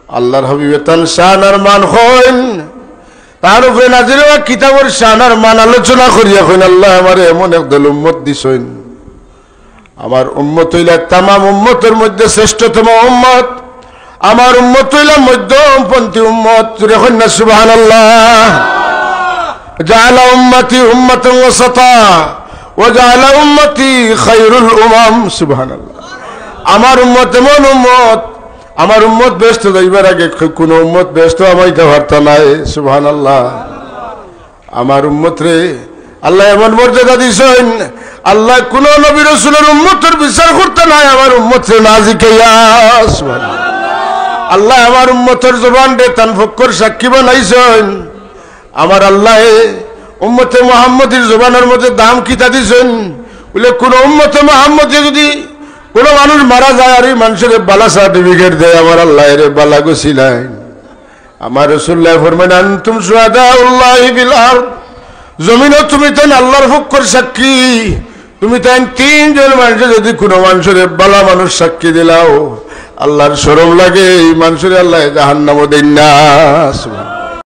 আল্লাহর হাবিবে তান শান আর মান হইন তার উপরে নাজিল হওয়া কিতাবের শান আর মান আলোচনা করিয়া কইন আল্লাহ আমারে এমন একদল উম্মত দিছেন আমার উম্মত হইলা তামাম উম্মতের মধ্যে শ্রেষ্ঠতম উম্মত আমার উম্মত হইলা মধ্যমপন্থী উম্মত জুড়ে কইন না সুবহানাল্লাহ জাআলা উম্মতি উম্মাতান ওয়াসাতা ওয়া জাআলা উম্মতি খায়রুল উমাম সুবহানাল্লাহ আমার উম্মত এমন উম্মত আমার উম্মত ব্যস্ত যাইবার আগে কোন উম্মত ব্যস্ত আমাইতে পারত নাই সুবহানাল্লাহ আমার উম্মত রে আল্লাহ এমন মর্যাদা দিছেন আল্লাহ কোন নবী রাসূলের উম্মতের বিচার করতে নাই আমার উম্মতরে নাজিকাইয়া সুবহানাল্লাহ আল্লাহ আমার উম্মতের জবান দে তান ফকর সাক্ষী বানাইছেন আমার আল্লাহ উম্মতে মুহাম্মদীর জবানের মধ্যে দাম কিতা দিছেন বলে কোন উম্মতে মুহাম্মদী যদি কোন মানুষ মারা যায় আর এই মানুষের বালা সার্টিফিকেট দেয় আমার আল্লাহ এর বালা গছিলেন আমার রাসূলুল্লাহ ফরমান আনতুম শুহাদাউল্লাহি বিল আরদ জমিনে তুমি তো আল্লাহর ফকর সাক্ষী তুমি তাই তিনজন মানুষ যদি কোনো মানুষের বালা মানুষ সাক্ষী দিলাও আল্লাহর শরম লাগে এই মানুষের আল্লাহ জাহান্নামে দেন না